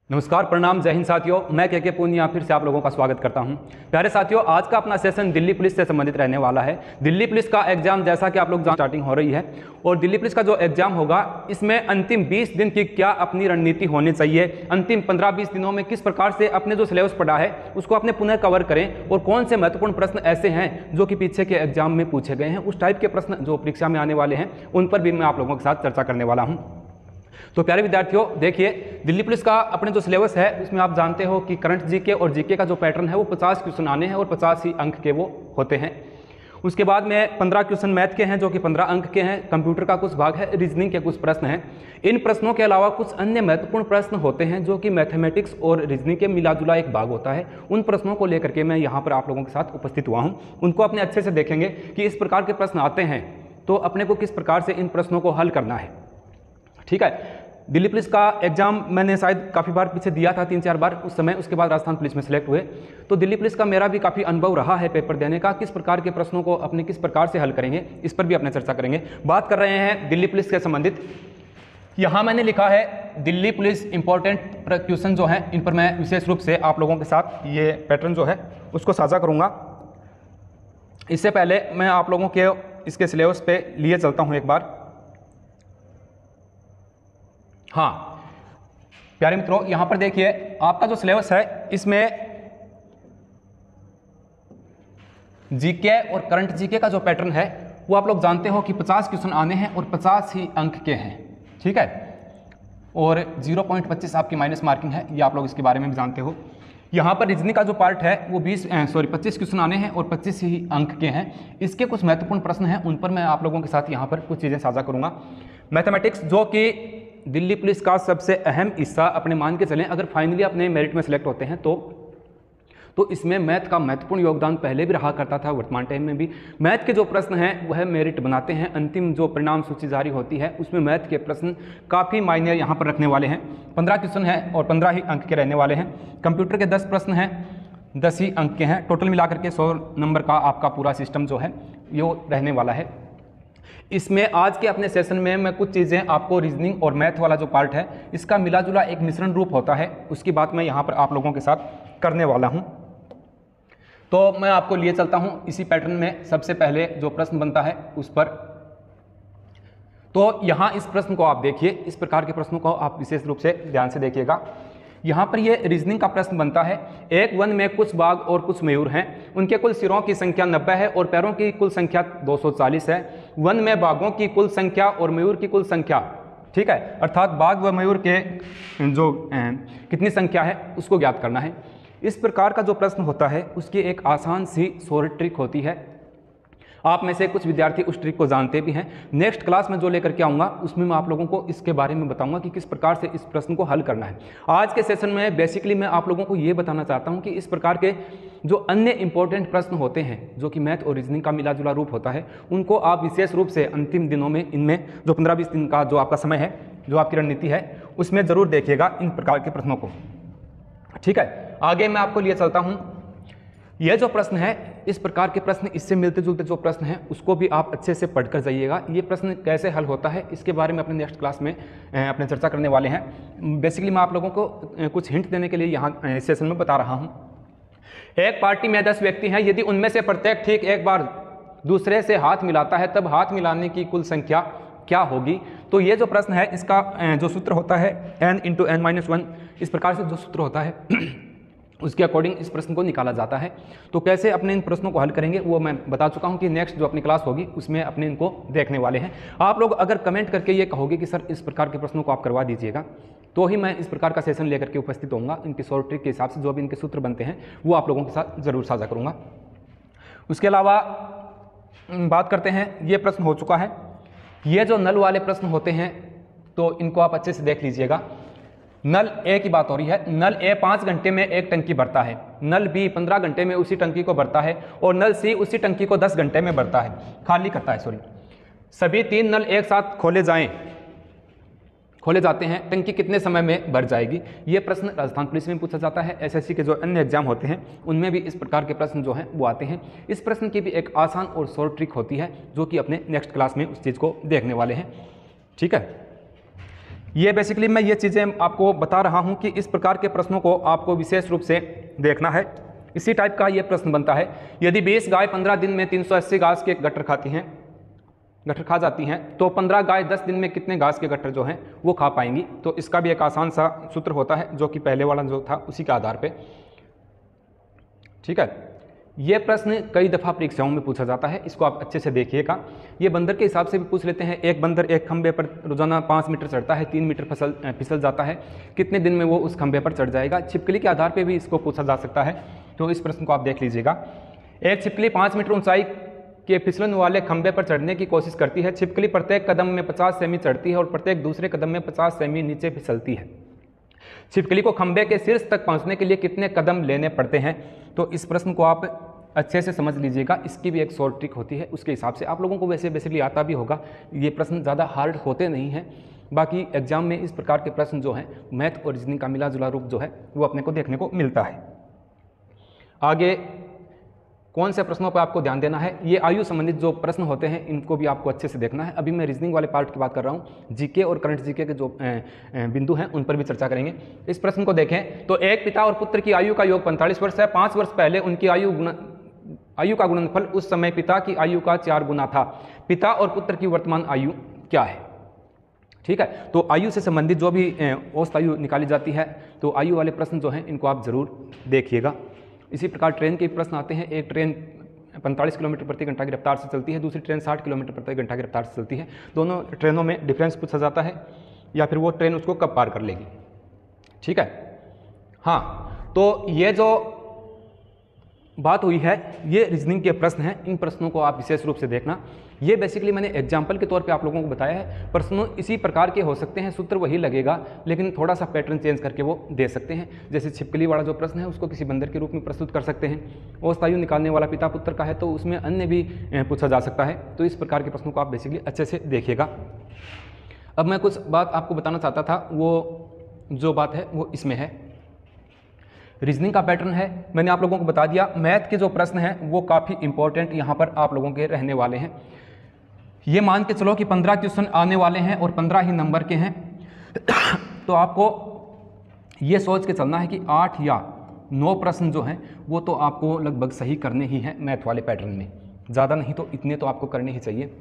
नमस्कार, प्रणाम, जय हिंद साथियों। मैं के पूनिया फिर से आप लोगों का स्वागत करता हूं। प्यारे साथियों, आज का अपना सेशन दिल्ली पुलिस से संबंधित रहने वाला है। दिल्ली पुलिस का एग्जाम जैसा कि आप लोग स्टार्टिंग हो रही है और दिल्ली पुलिस का जो एग्जाम होगा इसमें अंतिम 20 दिन की क्या अपनी रणनीति होनी चाहिए, अंतिम 15-20 दिनों में किस प्रकार से अपने जो सिलेबस पढ़ा है उसको अपने पुनः कवर करें और कौन से महत्वपूर्ण प्रश्न ऐसे हैं जो कि पीछे के एग्जाम में पूछे गए हैं, उस टाइप के प्रश्न जो परीक्षा में आने वाले हैं उन पर भी मैं आप लोगों के साथ चर्चा करने वाला हूँ। तो प्यारे विद्यार्थियों, देखिए दिल्ली पुलिस का अपने जो सिलेबस है उसमें आप जानते हो कि करंट जीके और जीके का जो पैटर्न है वो 50 क्वेश्चन आने हैं और 50 ही अंक के वो होते हैं। उसके बाद में 15 क्वेश्चन मैथ के हैं जो कि 15 अंक के हैं, कंप्यूटर का कुछ भाग है, रीजनिंग के कुछ प्रश्न हैं। इन प्रश्नों के अलावा कुछ अन्य महत्वपूर्ण प्रश्न होते हैं जो कि मैथमेटिक्स और रीजनिंग के मिला जुला एक भाग होता है। उन प्रश्नों को लेकर के मैं यहाँ पर आप लोगों के साथ उपस्थित हुआ हूँ। उनको अपने अच्छे से देखेंगे कि इस प्रकार के प्रश्न आते हैं तो अपने को किस प्रकार से इन प्रश्नों को हल करना है। ठीक है, दिल्ली पुलिस का एग्जाम मैंने शायद काफ़ी बार पीछे दिया था, 3-4 बार उस समय। उसके बाद राजस्थान पुलिस में सिलेक्ट हुए तो दिल्ली पुलिस का मेरा भी काफ़ी अनुभव रहा है पेपर देने का। किस प्रकार के प्रश्नों को अपने किस प्रकार से हल करेंगे इस पर भी अपने चर्चा करेंगे। बात कर रहे हैं दिल्ली पुलिस से संबंधित। यहाँ मैंने लिखा है दिल्ली पुलिस इंपॉर्टेंट क्वेश्चन जो हैं, इन पर मैं विशेष रूप से आप लोगों के साथ ये पैटर्न जो है उसको साझा करूँगा। इससे पहले मैं आप लोगों के इसके सिलेबस पे लिए चलता हूँ एक बार। हाँ प्यारे मित्रों, यहाँ पर देखिए आपका जो सिलेबस है इसमें जीके और करंट जीके का जो पैटर्न है वो आप लोग जानते हो कि 50 क्वेश्चन आने हैं और 50 ही अंक के हैं। ठीक है, और 0.25 आपकी माइनस मार्किंग है, ये आप लोग इसके बारे में भी जानते हो। यहाँ पर रीजनिंग का जो पार्ट है वो 25 क्वेश्चन आने हैं और 25 ही अंक के हैं। इसके कुछ महत्वपूर्ण प्रश्न हैं, उन पर मैं आप लोगों के साथ यहाँ पर कुछ चीज़ें साझा करूँगा। मैथमेटिक्स जो कि दिल्ली पुलिस का सबसे अहम हिस्सा अपने मान के चलें, अगर फाइनली अपने मेरिट में सेलेक्ट होते हैं तो इसमें मैथ का महत्वपूर्ण योगदान पहले भी रहा करता था, वर्तमान टाइम में भी। मैथ के जो प्रश्न हैं वह मेरिट बनाते हैं। अंतिम जो परिणाम सूची जारी होती है उसमें मैथ के प्रश्न काफ़ी मायने यहाँ पर रखने वाले हैं। 15 क्वेश्चन हैं और 15 ही अंक के रहने वाले हैं। कंप्यूटर के 10 प्रश्न हैं, 10 ही अंक के हैं। टोटल मिलाकर के 100 नंबर का आपका पूरा सिस्टम जो है ये रहने वाला है। इसमें आज के अपने सेशन में मैं कुछ चीज़ें आपको रीजनिंग और मैथ वाला जो पार्ट है इसका मिला जुला एक मिश्रण रूप होता है, उसकी बात मैं यहाँ पर आप लोगों के साथ करने वाला हूँ। तो मैं आपको लिए चलता हूँ इसी पैटर्न में। सबसे पहले जो प्रश्न बनता है उस पर, तो यहाँ इस प्रश्न को आप देखिए, इस प्रकार के प्रश्नों को आप विशेष रूप से ध्यान से देखिएगा। यहाँ पर ये रीजनिंग का प्रश्न बनता है। एक वन में कुछ बाघ और कुछ मयूर हैं, उनके कुल सिरों की संख्या 90 है और पैरों की कुल संख्या 240 है। वन में बाघों की कुल संख्या और मयूर की कुल संख्या, ठीक है, अर्थात बाघ व मयूर के जो कितनी संख्या है उसको ज्ञात करना है। इस प्रकार का जो प्रश्न होता है उसकी एक आसान सी शॉर्ट ट्रिक होती है। आप में से कुछ विद्यार्थी उस ट्रिक को जानते भी हैं। नेक्स्ट क्लास में जो लेकर के आऊँगा उसमें मैं आप लोगों को इसके बारे में बताऊंगा कि किस प्रकार से इस प्रश्न को हल करना है। आज के सेशन में बेसिकली मैं आप लोगों को ये बताना चाहता हूँ कि इस प्रकार के जो अन्य इंपॉर्टेंट प्रश्न होते हैं जो कि मैथ और रीजनिंग का मिला जुला रूप होता है उनको आप विशेष रूप से अंतिम दिनों में, इनमें जो 15-20 दिन का जो आपका समय है, जो आपकी रणनीति है, उसमें ज़रूर देखिएगा इन प्रकार के प्रश्नों को। ठीक है, आगे मैं आपको लिए चलता हूँ। यह जो प्रश्न है, इस प्रकार के प्रश्न, इससे मिलते जुलते जो प्रश्न हैं उसको भी आप अच्छे से पढ़कर जाइएगा। ये प्रश्न कैसे हल होता है इसके बारे में अपने नेक्स्ट क्लास में अपने चर्चा करने वाले हैं। बेसिकली मैं आप लोगों को कुछ हिंट देने के लिए यहाँ इस सेशन में बता रहा हूँ। एक पार्टी में 10 व्यक्ति हैं, यदि उनमें से प्रत्येक ठीक एक बार दूसरे से हाथ मिलाता है तब हाथ मिलाने की कुल संख्या क्या होगी। तो ये जो प्रश्न है इसका जो सूत्र होता है n × n-1, इस प्रकार से जो सूत्र होता है उसके अकॉर्डिंग इस प्रश्न को निकाला जाता है। तो कैसे अपने इन प्रश्नों को हल करेंगे वो मैं बता चुका हूं कि नेक्स्ट जो अपनी क्लास होगी उसमें अपने इनको देखने वाले हैं। आप लोग अगर कमेंट करके ये कहोगे कि सर इस प्रकार के प्रश्नों को आप करवा दीजिएगा तो ही मैं इस प्रकार का सेशन लेकर के उपस्थित होऊंगा। इनकी शॉर्ट ट्रिक के हिसाब से जो भी इनके सूत्र बनते हैं वो आप लोगों के साथ ज़रूर साझा करूँगा। उसके अलावा बात करते हैं, ये प्रश्न हो चुका है। ये जो नल वाले प्रश्न होते हैं तो इनको आप अच्छे से देख लीजिएगा। नल ए की बात हो रही है। नल ए 5 घंटे में एक टंकी भरता है, नल बी 15 घंटे में उसी टंकी को भरता है और नल सी उसी टंकी को 10 घंटे में भरता है, खाली करता है। सभी 3 नल एक साथ खोले जाते हैं, टंकी कितने समय में भर जाएगी। ये प्रश्न राजस्थान पुलिस में पूछा जाता है। एसएससी के जो अन्य एग्जाम होते हैं उनमें भी इस प्रकार के प्रश्न जो हैं वो आते हैं। इस प्रश्न की भी एक आसान और शॉर्ट ट्रिक होती है जो कि अपने नेक्स्ट क्लास में उस चीज़ को देखने वाले हैं। ठीक है, ये बेसिकली मैं ये चीज़ें आपको बता रहा हूँ कि इस प्रकार के प्रश्नों को आपको विशेष रूप से देखना है। इसी टाइप का ये प्रश्न बनता है, यदि 20 गाय 15 दिन में 380 घास के गट्ठर खा जाती हैं तो 15 गाय 10 दिन में कितने घास के गट्ठर जो हैं वो खा पाएंगी। तो इसका भी एक आसान सा सूत्र होता है जो कि पहले वाला जो था उसी के आधार पे। ठीक है, ये प्रश्न कई दफ़ा परीक्षाओं में पूछा जाता है, इसको आप अच्छे से देखिएगा। ये बंदर के हिसाब से भी पूछ लेते हैं, एक बंदर एक खंबे पर रोजाना 5 मीटर चढ़ता है, 3 मीटर फिसल जाता है, कितने दिन में वो उस खंबे पर चढ़ जाएगा। छिपकली के आधार पर भी इसको पूछा जा सकता है, तो इस प्रश्न को आप देख लीजिएगा। एक छिपकली 5 मीटर ऊंचाई के फिसलन वाले खंबे पर चढ़ने की कोशिश करती है। छिपकली प्रत्येक कदम में 50 सेमी चढ़ती है और प्रत्येक दूसरे कदम में 50 सेमी नीचे फिसलती है। छिपकली को खंबे के शीर्ष तक पहुंचने के लिए कितने कदम लेने पड़ते हैं। तो इस प्रश्न को आप अच्छे से समझ लीजिएगा, इसकी भी एक शॉर्ट ट्रिक होती है, उसके हिसाब से आप लोगों को वैसे बेसिकली आता भी होगा। ये प्रश्न ज़्यादा हार्ड होते नहीं हैं, बाकी एग्जाम में इस प्रकार के प्रश्न जो हैं मैथ और रीजनिंग का मिला जुला रूप जो है वो अपने को देखने को मिलता है। आगे कौन से प्रश्नों पर आपको ध्यान देना है, ये आयु संबंधित जो प्रश्न होते हैं इनको भी आपको अच्छे से देखना है। अभी मैं रीजनिंग वाले पार्ट की बात कर रहा हूँ, जीके और करंट जीके के जो बिंदु हैं उन पर भी चर्चा करेंगे। इस प्रश्न को देखें तो एक पिता और पुत्र की आयु का योग 45 वर्ष है। 5 वर्ष पहले उनकी आयु का गुणनफल उस समय पिता की आयु का 4 गुना था। पिता और पुत्र की वर्तमान आयु क्या है। ठीक है, तो आयु से संबंधित जो भी औसत आयु निकाली जाती है, तो आयु वाले प्रश्न जो हैं इनको आप जरूर देखिएगा। इसी प्रकार ट्रेन के प्रश्न आते हैं। एक ट्रेन 45 किलोमीटर प्रति घंटा की रफ्तार से चलती है, दूसरी ट्रेन 60 किलोमीटर प्रति घंटा की रफ्तार से चलती है। दोनों ट्रेनों में डिफरेंस पूछा जाता है या फिर वो ट्रेन उसको कब पार कर लेगी। ठीक है, हाँ, तो ये जो बात हुई है ये रीजनिंग के प्रश्न हैं, इन प्रश्नों को आप विशेष रूप से देखना। ये बेसिकली मैंने एग्जाम्पल के तौर पे आप लोगों को बताया है। प्रश्नों इसी प्रकार के हो सकते हैं, सूत्र वही लगेगा लेकिन थोड़ा सा पैटर्न चेंज करके वो दे सकते हैं। जैसे छिपकली वाला जो प्रश्न है उसको किसी बंदर के रूप में प्रस्तुत कर सकते हैं। औसत आयु निकालने वाला पिता पुत्र का है तो उसमें अन्य भी पूछा जा सकता है। तो इस प्रकार के प्रश्नों को आप बेसिकली अच्छे से देखिएगा। अब मैं कुछ बात आपको बताना चाहता था, वो जो बात है वो इसमें है। रीजनिंग का पैटर्न है, मैंने आप लोगों को बता दिया। मैथ के जो प्रश्न हैं वो काफ़ी इंपॉर्टेंट यहाँ पर आप लोगों के रहने वाले हैं। ये मान के चलो कि 15 क्वेश्चन आने वाले हैं और 15 ही नंबर के हैं तो आपको ये सोच के चलना है कि 8 या 9 प्रश्न जो हैं वो तो आपको लगभग सही करने ही हैं मैथ वाले पैटर्न में, ज़्यादा नहीं तो इतने तो आपको करने ही चाहिए।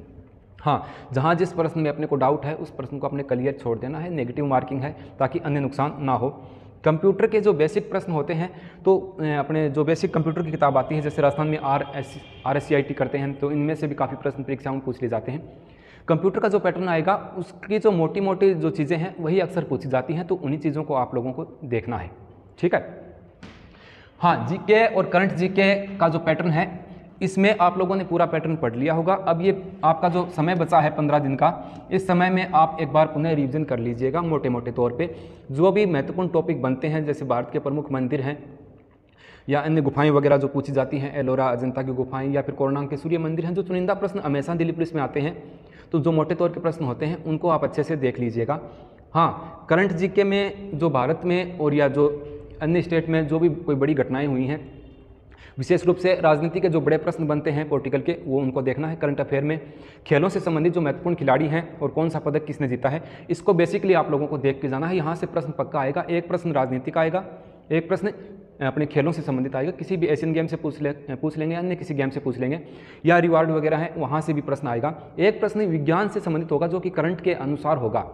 हाँ, जहाँ जिस प्रश्न में अपने को डाउट है उस प्रश्न को अपने क्लियर छोड़ देना है, नेगेटिव मार्किंग है ताकि अन्य नुकसान ना हो। कंप्यूटर के जो बेसिक प्रश्न होते हैं तो अपने जो बेसिक कंप्यूटर की किताब आती है, जैसे राजस्थान में RSCIT करते हैं तो इनमें से भी काफ़ी प्रश्न परीक्षाओं में पूछ लिए जाते हैं। कंप्यूटर का जो पैटर्न आएगा उसकी जो मोटी मोटी जो चीज़ें हैं वही अक्सर पूछी जाती हैं, तो उन्हीं चीज़ों को आप लोगों को देखना है। ठीक है, हाँ, जीके और करंट जीके का जो पैटर्न है इसमें आप लोगों ने पूरा पैटर्न पढ़ लिया होगा। अब ये आपका जो समय बचा है 15 दिन का, इस समय में आप एक बार पुनः रिवीजन कर लीजिएगा मोटे मोटे तौर पे। जो भी महत्वपूर्ण टॉपिक बनते हैं जैसे भारत के प्रमुख मंदिर हैं या अन्य गुफाएं वगैरह जो पूछी जाती हैं, एलोरा अजंता की गुफाएं या फिर कोणार्क के सूर्य मंदिर हैं, जो चुनिंदा प्रश्न हमेशा दिल्ली पुलिस में आते हैं, तो जो मोटे तौर के प्रश्न होते हैं उनको आप अच्छे से देख लीजिएगा। हाँ, करंट जीके में जो भारत में और या जो अन्य स्टेट में जो भी कोई बड़ी घटनाएँ हुई हैं, विशेष रूप से राजनीति के जो बड़े प्रश्न बनते हैं पॉलिटिकल के, वो उनको देखना है। करंट अफेयर में खेलों से संबंधित जो महत्वपूर्ण खिलाड़ी हैं और कौन सा पदक किसने जीता है, इसको बेसिकली आप लोगों को देख के जाना है। यहाँ से प्रश्न पक्का आएगा, एक प्रश्न राजनीति का आएगा, एक प्रश्न अपने खेलों से संबंधित आएगा, किसी भी एशियन गेम से पूछ लेंगे, अन्य किसी गेम से पूछ लेंगे, या रिवार्ड वगैरह है वहाँ से भी प्रश्न आएगा। एक प्रश्न विज्ञान से संबंधित होगा जो कि करंट के अनुसार होगा।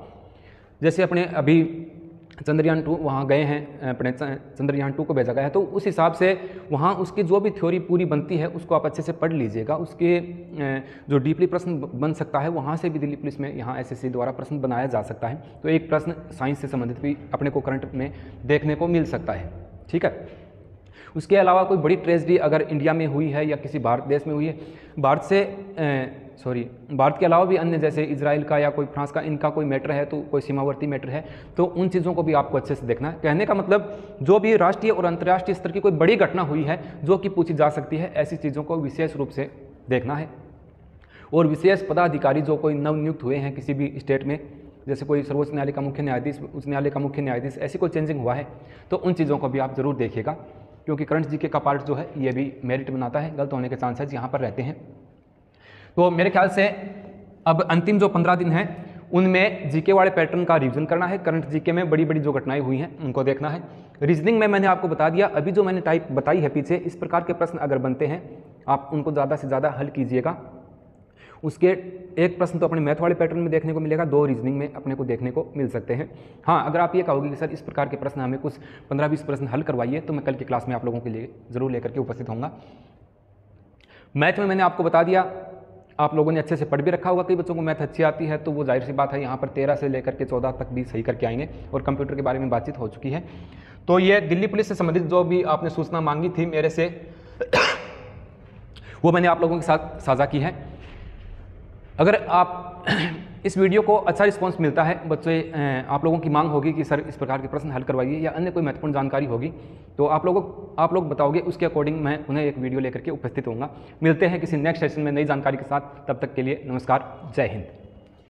जैसे अपने अभी चंद्रयान 2 वहाँ गए हैं, अपने चंद्रयान 2 को भेजा गया है, तो उस हिसाब से वहाँ उसकी जो भी थ्योरी पूरी बनती है उसको आप अच्छे से पढ़ लीजिएगा। उसके जो डीपली प्रश्न बन सकता है वहाँ से भी दिल्ली पुलिस में यहाँ SSC द्वारा प्रश्न बनाया जा सकता है। तो एक प्रश्न साइंस से संबंधित भी अपने को करंट में देखने को मिल सकता है। ठीक है, उसके अलावा कोई बड़ी ट्रेजेडी अगर इंडिया में हुई है या किसी भारत देश में हुई है, भारत के अलावा भी अन्य जैसे इजराइल का या कोई फ्रांस का, इनका कोई मैटर है, तो कोई सीमावर्ती मैटर है, तो उन चीज़ों को भी आपको अच्छे से देखना है। कहने का मतलब जो भी राष्ट्रीय और अंतर्राष्ट्रीय स्तर की कोई बड़ी घटना हुई है जो कि पूछी जा सकती है, ऐसी चीज़ों को विशेष रूप से देखना है। और विशेष पदाधिकारी जो कोई नवनियुक्त हुए हैं किसी भी स्टेट में, जैसे कोई सर्वोच्च न्यायालय का मुख्य न्यायाधीश, उच्च न्यायालय का मुख्य न्यायाधीश, ऐसी कोई चेंजिंग हुआ है तो उन चीज़ों को भी आप जरूर देखिएगा, क्योंकि करंट जीके का पार्ट जो है ये भी मेरिट बनाता है, गलत होने के चांसेस यहाँ पर रहते हैं। तो मेरे ख्याल से अब अंतिम जो 15 दिन हैं उनमें जीके वाले पैटर्न का रिवीजन करना है। करंट जीके में बड़ी बड़ी जो घटनाएं हुई हैं उनको देखना है। रीजनिंग में मैंने आपको बता दिया, अभी जो मैंने टाइप बताई है पीछे, इस प्रकार के प्रश्न अगर बनते हैं आप उनको ज़्यादा से ज़्यादा हल कीजिएगा। उसके एक प्रश्न तो अपने मैथ वाले पैटर्न में देखने को मिलेगा, 2 रीजनिंग में अपने को देखने को मिल सकते हैं। हाँ, अगर आप ये कहोगे कि सर इस प्रकार के प्रश्न हमें कुछ 15-20 प्रश्न हल करवाइए, तो मैं कल की क्लास में आप लोगों के लिए ज़रूर लेकर के उपस्थित होऊंगा। मैथ में मैंने आपको बता दिया, आप लोगों ने अच्छे से पढ़ भी रखा होगा। कई बच्चों को मैथ अच्छी आती है तो वो जाहिर सी बात है यहाँ पर 13 से लेकर के 14 तक भी सही करके आएंगे, और कंप्यूटर के बारे में बातचीत हो चुकी है। तो ये दिल्ली पुलिस से संबंधित जो भी आपने सूचना मांगी थी मेरे से वो मैंने आप लोगों के साथ साझा की है। अगर आप इस वीडियो को अच्छा रिस्पांस मिलता है, बच्चे आप लोगों की मांग होगी कि सर इस प्रकार के प्रश्न हल करवाइए, या अन्य कोई महत्वपूर्ण जानकारी होगी, तो आप लोग बताओगे, उसके अकॉर्डिंग मैं उन्हें एक वीडियो लेकर के उपस्थित होऊंगा। मिलते हैं किसी नेक्स्ट सेशन में नई जानकारी के साथ, तब तक के लिए नमस्कार, जय हिंद।